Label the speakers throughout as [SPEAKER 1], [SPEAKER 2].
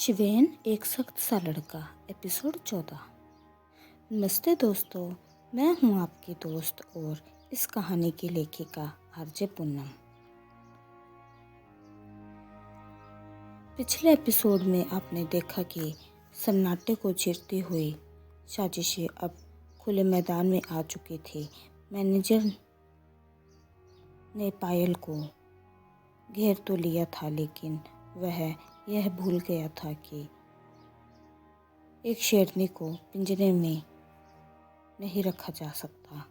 [SPEAKER 1] शिवेन एक सख्त सा लड़का एपिसोड 14। नमस्ते दोस्तों, मैं हूं आपकी दोस्त और इस कहानी की लेखिका आरजे पूनम। पिछले एपिसोड में आपने देखा कि सन्नाटे को चीरती हुई साजिशें अब खुले मैदान में आ चुकी थी। मैनेजर ने पायल को घेर तो लिया था, लेकिन वह यह भूल गया था कि एक शेरनी को पिंजरे में नहीं रखा जा सकता।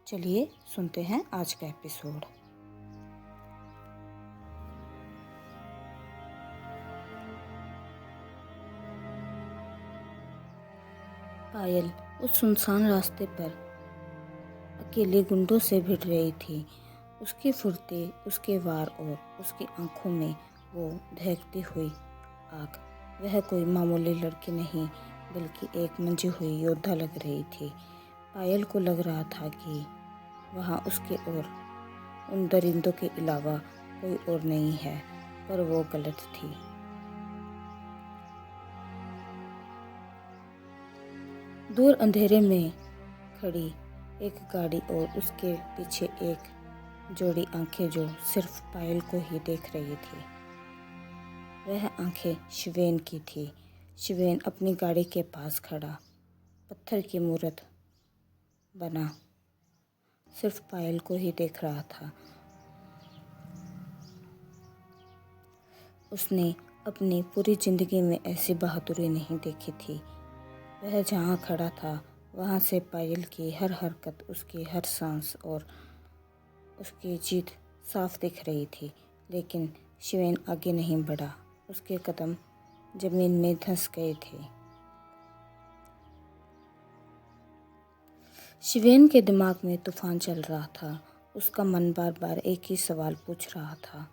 [SPEAKER 1] चलिए सुनते हैं आज का एपिसोड। पायल उस सुनसान रास्ते पर अकेले गुंडों से भिड़ रही थी। उसकी फुर्ती, उसके वार और उसकी आंखों में वो दहकती हुई आग। वह कोई मामूली लड़की नहीं, बल्कि एक मंजी हुई योद्धा लग रही थी। पायल को लग रहा था कि वहाँ उसके और उन दरिंदों के अलावा कोई और नहीं है, पर वो गलत थी। दूर अंधेरे में खड़ी एक गाड़ी और उसके पीछे एक जोड़ी आंखें जो सिर्फ पायल को ही देख रही थी। वह आंखें शिवेन की थी। शिवेन अपनी गाड़ी के पास खड़ा, पत्थर की मूरत बना, सिर्फ पायल को ही देख रहा था। उसने अपनी पूरी जिंदगी में ऐसी बहादुरी नहीं देखी थी। वह जहाँ खड़ा था वहाँ से पायल की हर हरकत, उसकी हर सांस और उसकी जीत साफ दिख रही थी। लेकिन शिवेन आगे नहीं बढ़ा। उसके कदम जमीन में धंस गए थे। शिवेन के दिमाग में तूफान चल रहा था। उसका मन बार बार एक ही सवाल पूछ रहा था,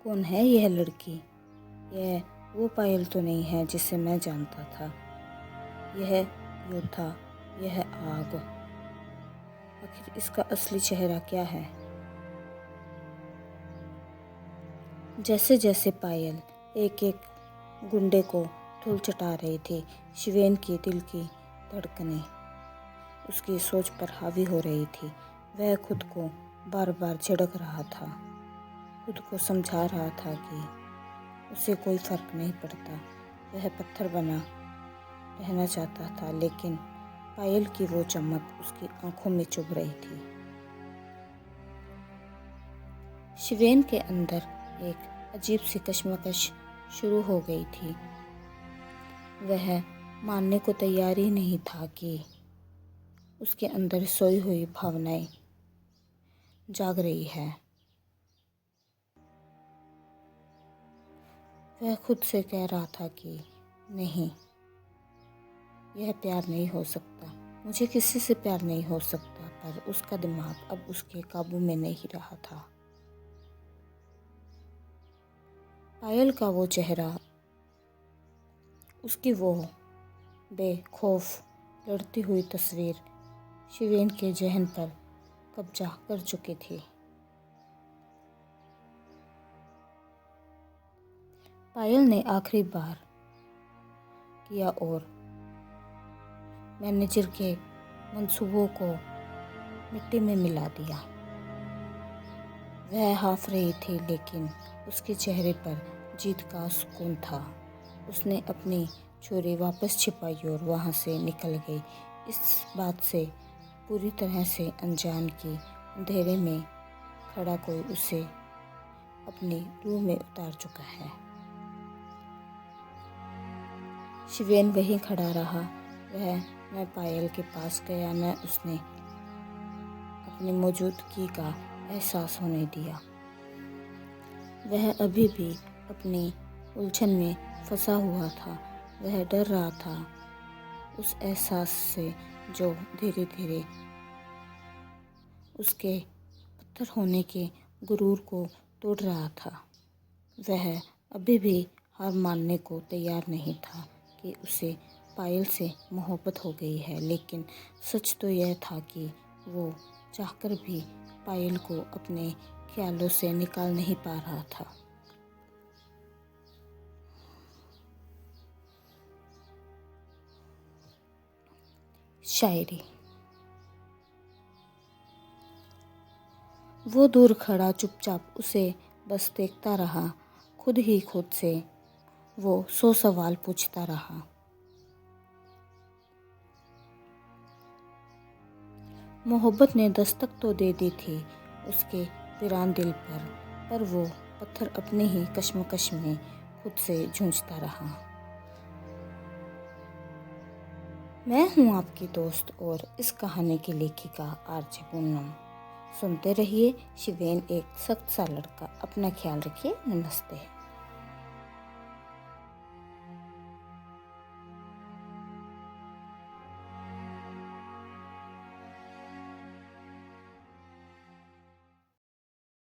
[SPEAKER 1] कौन है यह लड़की? यह वो पायल तो नहीं है जिसे मैं जानता था। यह योद्धा, यह आग, आखिर इसका असली चेहरा क्या है? जैसे जैसे पायल एक एक गुंडे को धूल चटा रही थी, शिवेन की दिल की धड़कनें उसकी सोच पर हावी हो रही थी। वह खुद को बार बार झिड़क रहा था, खुद को समझा रहा था कि उसे कोई फर्क नहीं पड़ता। वह पत्थर बना रहना चाहता था, लेकिन पायल की वो चमक उसकी आंखों में चुभ रही थी। शिवेन के अंदर एक अजीब सी कश्मकश शुरू हो गई थी। वह मानने को तैयार ही नहीं था कि उसके अंदर सोई हुई भावनाएं जाग रही है। वह खुद से कह रहा था कि नहीं, यह प्यार नहीं हो सकता, मुझे किसी से प्यार नहीं हो सकता। पर उसका दिमाग अब उसके काबू में नहीं रहा था। पायल का वो चेहरा, उसकी वो बेखौफ लड़ती हुई तस्वीर शिवेन के जहन पर कब्जा कर चुकी थी। पायल ने आखिरी बार किया और मैनेजर के मंसूबों को मिट्टी में मिला दिया। वह हाफ रही थी, लेकिन उसके चेहरे पर जीत का सुकून था। उसने अपनी छुरी वापस छिपाई और वहाँ से निकल गई, इस बात से पूरी तरह से अनजान कि अंधेरे में खड़ा कोई उसे अपनी रूह में उतार चुका है। शिवेन वहीं खड़ा रहा। वह न पायल के पास गया, न उसने अपनी मौजूदगी का एहसास होने दिया। वह अभी भी अपनी उलझन में फंसा हुआ था। वह डर रहा था उस एहसास से जो धीरे धीरे उसके पत्थर होने के गुरूर को तोड़ रहा था। वह अभी भी हार मानने को तैयार नहीं था कि उसे पायल से मोहब्बत हो गई है, लेकिन सच तो यह था कि वो चाहकर भी पायल को अपने ख्यालों से निकाल नहीं पा रहा था। शायरी। वो दूर खड़ा चुपचाप उसे बस देखता रहा, खुद ही खुद से वो 100 सवाल पूछता रहा। मोहब्बत ने दस्तक तो दे दी थी उसके वीरान दिल पर वो पत्थर अपने ही कश्मकश में खुद से जूझता रहा। मैं हूँ आपकी दोस्त और इस कहानी की लेखिका आरजे पूनम। सुनते रहिए शिवेन एक सख्त सा लड़का। अपना ख्याल रखिए। नमस्ते।